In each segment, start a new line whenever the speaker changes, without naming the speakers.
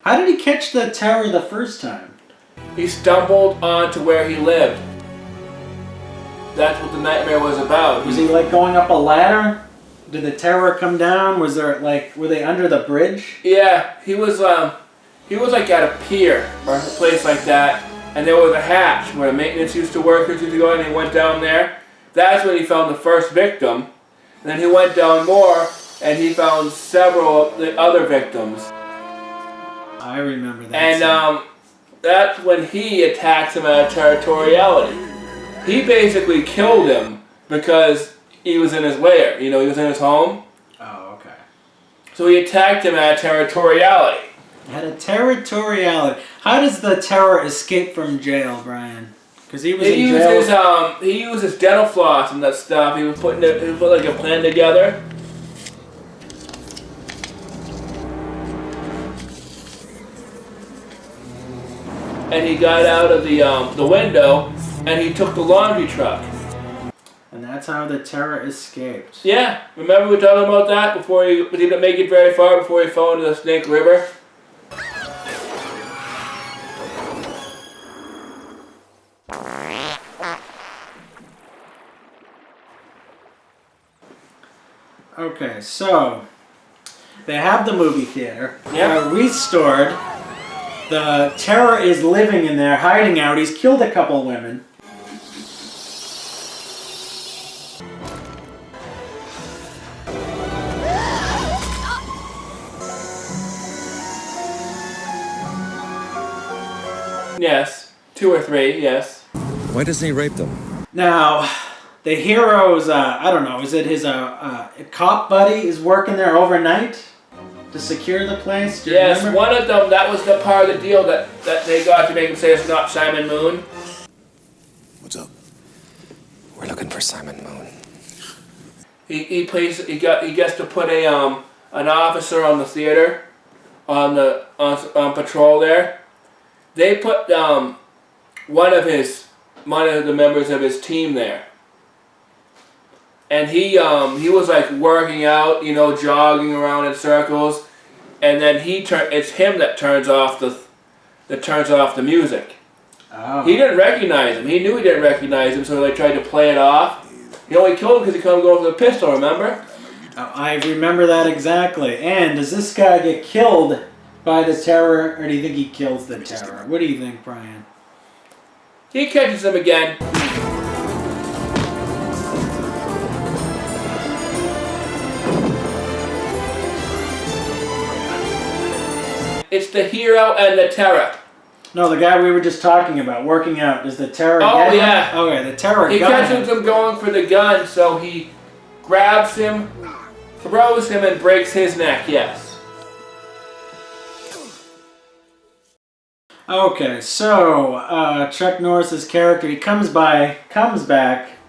How did he catch the terror the first time?
He stumbled onto where he lived. That's what the nightmare was about.
Was he like going up a ladder? Did the terror come down? Was there like, were they under the bridge?
Yeah, he was like at a pier or a place like that, and there was a hatch where the maintenance used to workers used to go in, and he went down there. That's when he found the first victim. And then he went down more, and he found several of the other victims.
I remember that.
And that's when he attacks him out of territoriality. He basically killed him because he was in his lair. You know, he was in his home.
Oh, okay.
So he attacked him out of territoriality.
Had a territoriality. How does the terror escape from jail, Brian? Because he was in jail.
He used his dental floss and that stuff. He put like a plan together. And he got out of the window, and he took the laundry truck.
And that's how the terror escaped.
Yeah, remember we were talking about that before he didn't make it very far before he fell into the Snake River?
Okay, so they have the movie theater.
Yeah.
Restored. The terror is living in there, hiding out. He's killed a couple women.
Yes. 2 or 3, yes.
Why doesn't he rape them?
Now, the hero's, I don't know, is it his cop buddy is working there overnight to secure the place? Do you
Yes,
remember?
one of them, that was the part of the deal that they got to make him say it's not Simon Moon.
What's up? We're looking for Simon Moon.
He gets to put an officer on the theater, on patrol there. They put one of the members of his team there, and he was like working out, you know, jogging around in circles, and then it's him that turns off the music.
Oh.
He didn't recognize him. He knew he didn't recognize him, so they tried to play it off. You only killed him because he couldn't go for the pistol. Remember?
Oh, I remember that exactly. And does this guy get killed by the terror, or do you think he kills the terror? What do you think, Brian?
He catches him again. It's the hero and the terror.
No, the guy we were just talking about, working out. Does the terror
Oh,
get him?
yeah.
Okay, the terror
He
got
catches
him.
him going for the gun, so he grabs him, throws him, and breaks his neck, yes.
Okay, so Chuck Norris's character, he comes back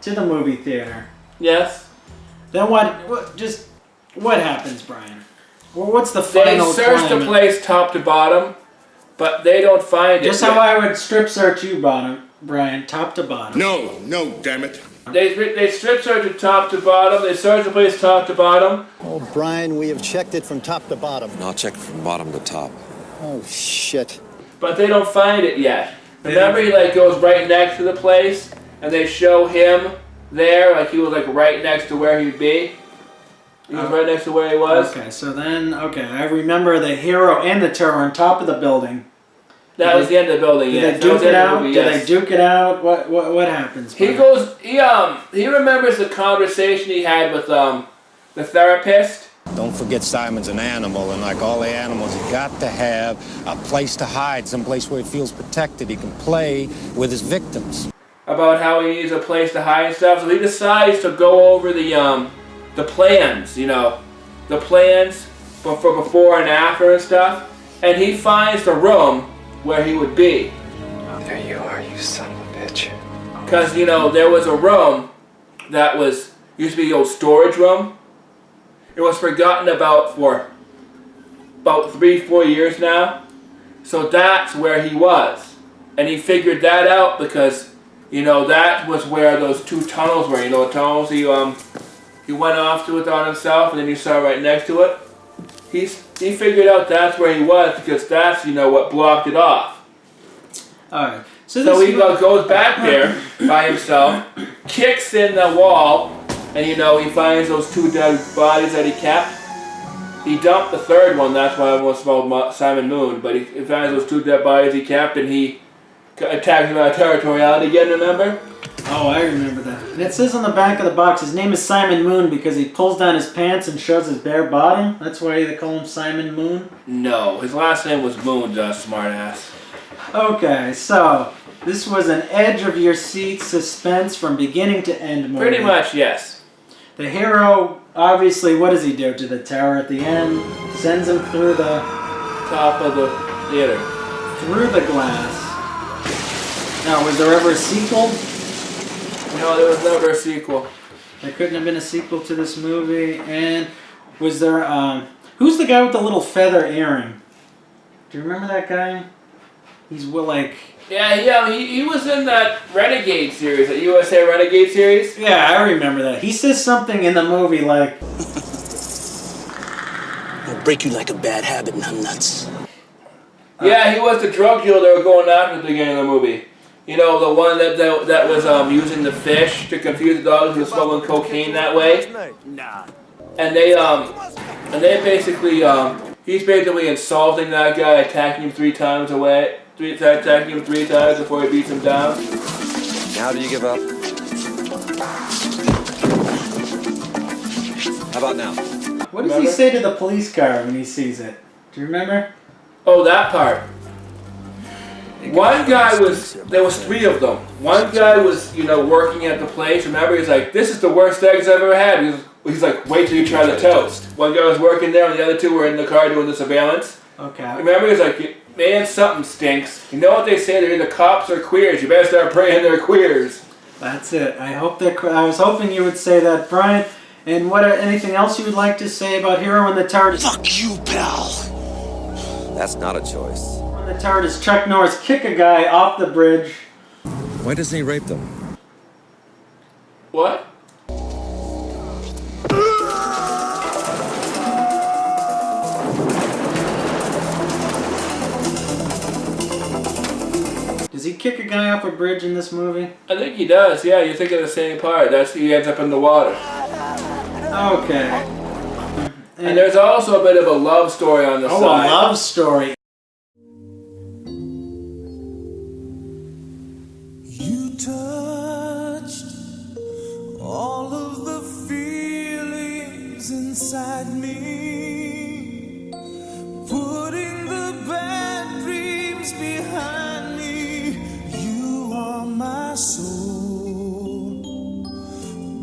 to the movie theater.
Yes.
Then what happens, Brian? Well, what's the
They
final
search the
climate?
place top to bottom, but they don't find it.
Just how I would strip search you, Brian, top to bottom.
No, damn it.
They strip search it top to bottom. They search the place top to bottom.
Oh, Brian, we have checked it from top to bottom.
I'll check from bottom to top.
Oh, shit.
But they don't find it yet. Remember, he like goes right next to the place, and they show him there, like he was like right next to where he'd be. He was right next to where he was.
Okay, so then, I remember the hero and the terror on top of the building.
That was the end of the building.
Did
Yes.
they
That was
duke
the
it
end of the
out?
movie,
Did
yes.
they duke it out? What happens?
He
Brian?
goes. He remembers the conversation he had with the therapist.
Don't forget Simon's an animal, and like all the animals, he got to have a place to hide, someplace where he feels protected. He can play with his victims.
About how he needs a place to hide and stuff. So he decides to go over the plans, you know, the plans for before and after and stuff. And he finds the room where he would be.
There you are, you son of a bitch.
Because, you know, there was a room that used to be the old storage room. It was forgotten about for about 3-4 years now. So that's where he was. And he figured that out because, you know, that was where those 2 tunnels were. You know, the tunnels he went off to it on himself, and then you saw right next to it. he figured out that's where he was because that's, you know, what blocked it off.
Alright.
So he goes back there by himself, kicks in the wall, and you know, he finds those 2 dead bodies that he kept. He dumped the 3rd one, that's why I almost called Simon Moon, but he finds those 2 dead bodies he kept, and he attacks him out of territoriality again, remember?
Oh, I remember that. And it says on the back of the box, his name is Simon Moon because he pulls down his pants and shows his bare bottom. That's why they call him Simon Moon?
No, his last name was Moon, smartass.
Okay, so this was an edge-of-your-seat suspense from beginning to end movie.
Pretty much, yes.
The hero, obviously, what does he do to the tower at the end? Sends him through the...
Top of the theater.
Through the glass. Now, was there ever a sequel?
No, there was never a sequel.
There couldn't have been a sequel to this movie. And was there, who's the guy with the little feather earring? Do you remember that guy? He's like...
Yeah, he was in that Renegade series, that USA Renegade series.
Yeah, I remember that. He says something in the movie like...
I'll break you like a bad habit, numbnuts.
Yeah, he was the drug dealer they were going after at the beginning of the movie. You know, the one that was using the fish to confuse the dogs who was smuggling cocaine that way.
Nah.
And they basically he's basically insulting that guy, attacking him 3 times away. Attacking him 3 times before he beats him down.
Now do you give up? How about now?
What does he say to the police car when he sees it? Do you remember?
Oh, that part. One guy there was 3 of them. One guy was, you know, working at the place. Remember, he's like, this is the worst eggs I've ever had. He's like, wait till you try the toast. One guy was working there and the other 2 were in the car doing the surveillance.
Okay.
Remember, he's like, man, something stinks. You know what they say, they're either cops or queers. You better start praying they're queers.
That's it. I was hoping you would say that, Brian. And anything else you would like to say about Hero in the Tower?
Fuck you, pal.
That's not a choice.
In the Tower, does Chuck Norris kick a guy off the bridge?
Why doesn't he rape them?
What?
Does he kick a guy off a bridge in this movie?
I think he does, yeah, you're thinking of the same part. He ends up in the water.
Okay.
And there's also a bit of a love story on the side.
Oh, a love story.
You touched all of the feelings inside me, putting the bad dreams behind me. You are my soul,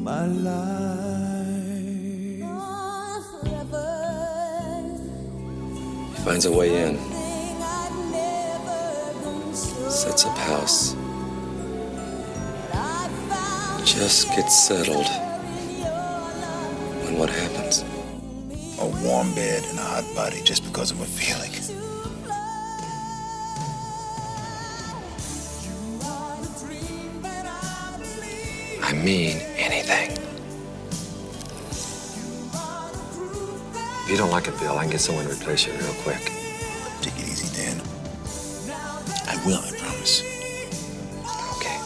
my life.
Finds a way in. Sets up house. Just gets settled. And what happens?
A warm bed and a hot body just because of a feeling.
I mean anything. If you don't like it, Bill, I can get someone to replace you real quick.
Take it easy, Dan. I will, I promise.
Okay.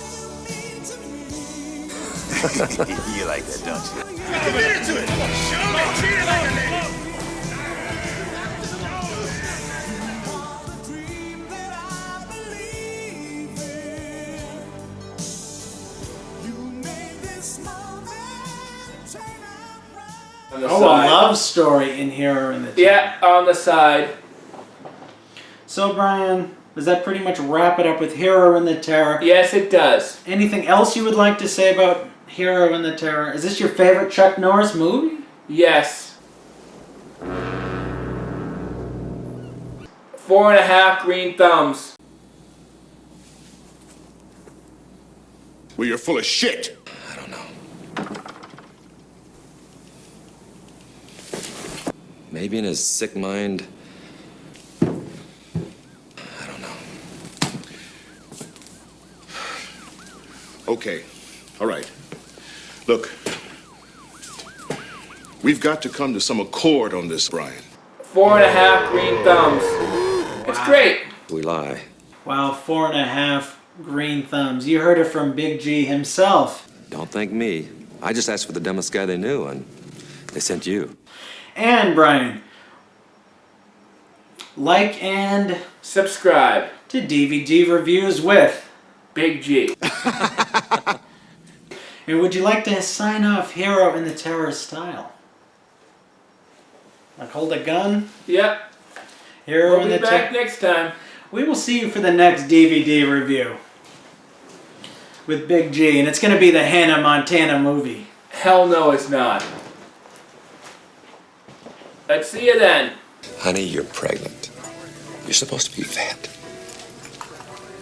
You like that, don't you?
Committed to it. Show me. Treat it like a lady.
On the
Oh,
side.
a love story in Hero in the Tower.
Yeah, on the side.
So, Brian, does that pretty much wrap it up with Hero in the Tower?
Yes, it does.
Anything else you would like to say about Hero in the Tower? Is this your favorite Chuck Norris movie?
Yes. 4.5 green thumbs.
Well, you're full of shit.
I don't know. Maybe in his sick mind. I don't know.
Okay, all right. Look, we've got to come to some accord on this, Brian.
4.5 green thumbs. It's great.
We lie.
Wow, 4.5 green thumbs. You heard it from Big G himself.
Don't thank me. I just asked for the dumbest guy they knew, and they sent you.
And Brian, like and
Subscribe.
to DVD Reviews with.
Big G.
And would you like to sign off Hero in the Terror style? Like hold a gun?
Yep.
Hero
We'll
in
be
the
back
Terror.
next time.
We will see you for the next DVD review with Big G, and it's going to be the Hannah Montana movie.
Hell no, it's not. Let's see you then.
Honey, you're pregnant. You're supposed to be fat.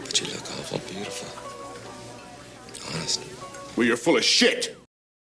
But you look awful beautiful. Honest.
Well, you're full of shit.